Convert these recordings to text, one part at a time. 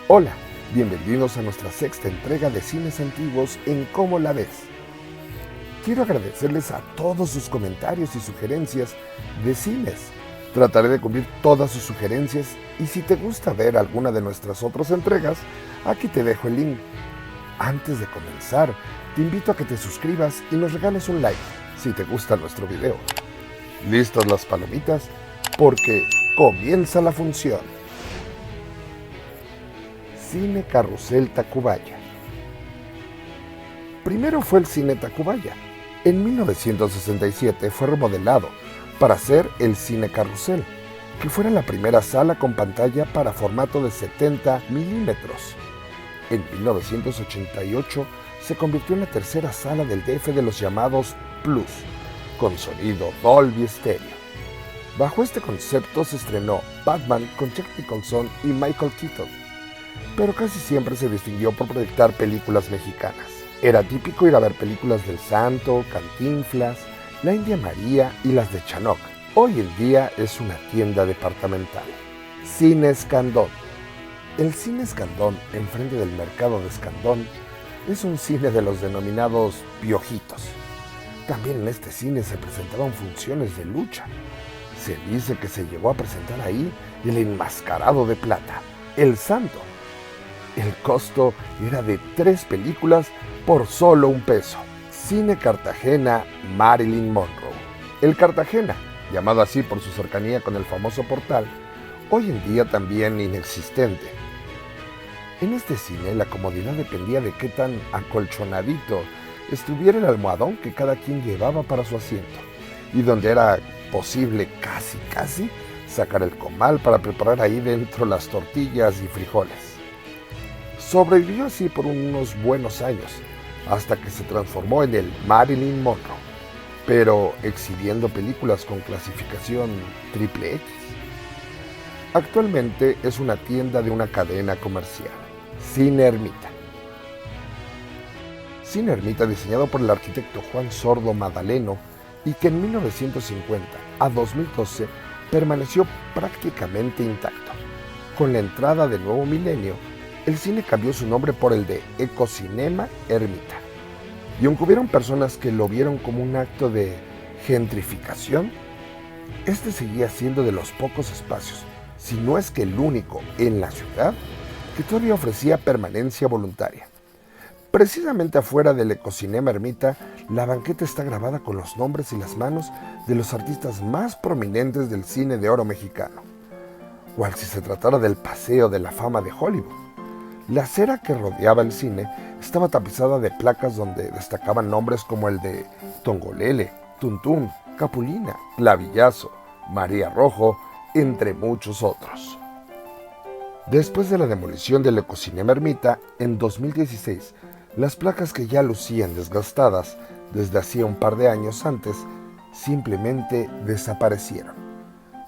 Hola, bienvenidos a nuestra sexta entrega de Cines Antiguos en Cómo la ves. Quiero agradecerles a todos sus comentarios y sugerencias de cines. Trataré de cumplir todas sus sugerencias y si te gusta ver alguna de nuestras otras entregas, aquí te dejo el link. Antes de comenzar, te invito a que te suscribas y nos regales un like si te gusta nuestro video. ¿Listas las palomitas? Porque comienza la función. Cine Carrusel Tacubaya. Primero fue el Cine Tacubaya. En 1967 fue remodelado para ser el Cine Carrusel, que fuera la primera sala con pantalla para formato de 70 milímetros. En 1988 se convirtió en la tercera sala del DF de los llamados Plus, con sonido Dolby Stereo. Bajo este concepto se estrenó Batman con Jack Nicholson y Michael Keaton, pero casi siempre se distinguió por proyectar películas mexicanas. Era típico ir a ver películas del Santo, Cantinflas, La India María y las de Chanoc. Hoy en día es una tienda departamental. Cine Escandón. El Cine Escandón, enfrente del mercado de Escandón, es un cine de los denominados piojitos. También en este cine se presentaban funciones de lucha. Se dice que se llegó a presentar ahí El Enmascarado de Plata, El Santo. El costo era de 3 películas por solo $1. Cine Cartagena, Marilyn Monroe. El Cartagena, llamado así por su cercanía con el famoso portal, hoy en día también inexistente. En este cine la comodidad dependía de qué tan acolchonadito estuviera el almohadón que cada quien llevaba para su asiento, y donde era posible casi sacar el comal para preparar ahí dentro las tortillas y frijoles. Sobrevivió así por unos buenos años, hasta que se transformó en el Marilyn Monroe, pero exhibiendo películas con clasificación XXX. Actualmente es una tienda de una cadena comercial, Cine Ermita. Cine Ermita, diseñado por el arquitecto Juan Sordo Madaleno y que en 1950 a 2012 permaneció prácticamente intacto. Con la entrada del nuevo milenio, el cine cambió su nombre por el de Ecocinema Ermita. Y aunque hubieron personas que lo vieron como un acto de gentrificación, este seguía siendo de los pocos espacios, si no es que el único en la ciudad, que todavía ofrecía permanencia voluntaria. Precisamente afuera del Ecocinema Ermita, la banqueta está grabada con los nombres y las manos de los artistas más prominentes del cine de oro mexicano, cual si se tratara del Paseo de la Fama de Hollywood. La acera que rodeaba el cine estaba tapizada de placas donde destacaban nombres como el de Tongolele, Tuntún, Capulina, Clavillazo, María Rojo, entre muchos otros. Después de la demolición del Ecocinema Ermita, en 2016, las placas que ya lucían desgastadas desde hacía un par de años antes, simplemente desaparecieron.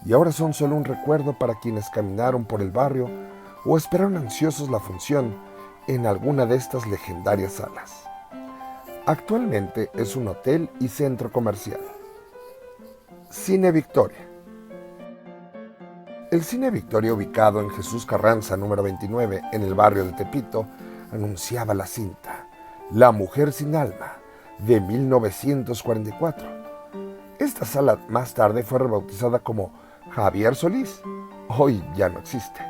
Y ahora son solo un recuerdo para quienes caminaron por el barrio o esperaron ansiosos la función en alguna de estas legendarias salas. Actualmente es un hotel y centro comercial. Cine Victoria. El Cine Victoria, ubicado en Jesús Carranza número 29 en el barrio de Tepito, anunciaba la cinta La Mujer Sin Alma de 1944. Esta sala más tarde fue rebautizada como Javier Solís. Hoy ya no existe.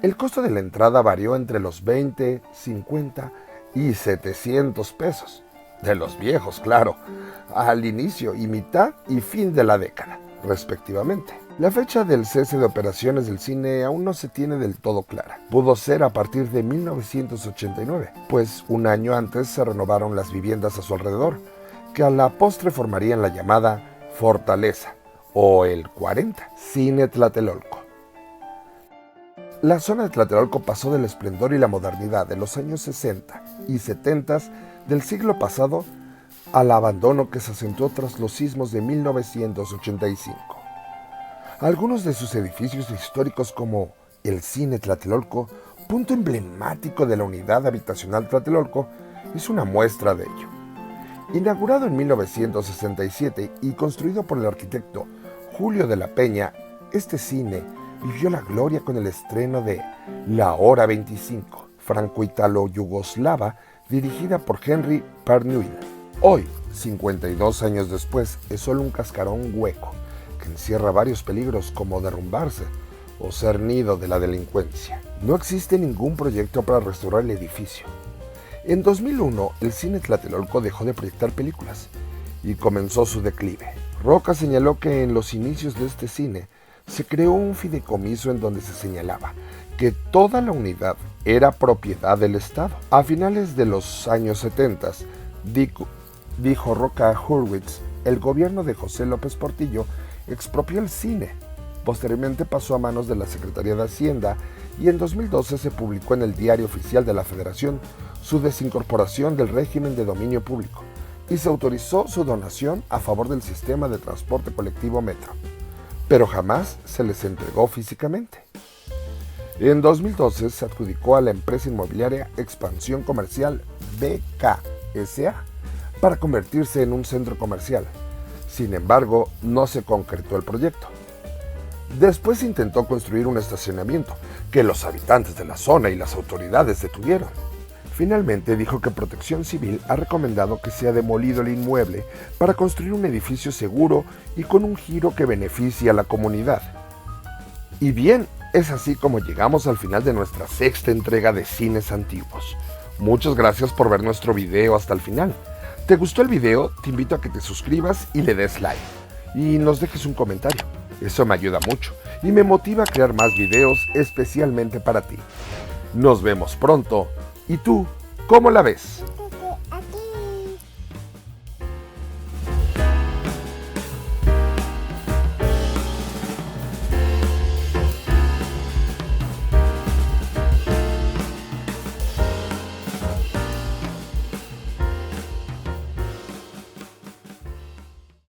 El costo de la entrada varió entre los 20, 50 y 700 pesos. De los viejos, claro, al inicio y mitad y fin de la década, respectivamente. La fecha del cese de operaciones del cine aún no se tiene del todo clara. Pudo ser a partir de 1989, pues un año antes se renovaron las viviendas a su alrededor, que a la postre formarían la llamada Fortaleza, o el 40, Cine Tlatelolco. La zona de Tlatelolco pasó del esplendor y la modernidad de los años 60 y 70 del siglo pasado al abandono que se acentuó tras los sismos de 1985. Algunos de sus edificios históricos como el Cine Tlatelolco, punto emblemático de la unidad habitacional Tlatelolco, es una muestra de ello. Inaugurado en 1967 y construido por el arquitecto Julio de la Peña, este cine y vio la gloria con el estreno de La Hora 25, franco-italo-yugoslava, dirigida por Henry Pernouil. Hoy, 52 años después, es solo un cascarón hueco que encierra varios peligros como derrumbarse o ser nido de la delincuencia. No existe ningún proyecto para restaurar el edificio. En 2001, el cine Tlatelolco dejó de proyectar películas y comenzó su declive. Roca señaló que en los inicios de este cine se creó un fideicomiso en donde se señalaba que toda la unidad era propiedad del Estado. A finales de los años 70, dijo Roca Hurwitz, el gobierno de José López Portillo expropió el cine. Posteriormente pasó a manos de la Secretaría de Hacienda y en 2012 se publicó en el Diario Oficial de la Federación su desincorporación del régimen de dominio público y se autorizó su donación a favor del sistema de transporte colectivo Metro, pero jamás se les entregó físicamente. En 2012 se adjudicó a la empresa inmobiliaria Expansión Comercial BKSA para convertirse en un centro comercial. Sin embargo, no se concretó el proyecto. Después intentó construir un estacionamiento que los habitantes de la zona y las autoridades detuvieron. Finalmente dijo que Protección Civil ha recomendado que sea demolido el inmueble para construir un edificio seguro y con un giro que beneficie a la comunidad. Y bien, es así como llegamos al final de nuestra sexta entrega de Cines Antiguos. Muchas gracias por ver nuestro video hasta el final. ¿Te gustó el video? Te invito a que te suscribas y le des like. Y nos dejes un comentario. Eso me ayuda mucho y me motiva a crear más videos especialmente para ti. Nos vemos pronto. ¿Y tú, cómo la ves?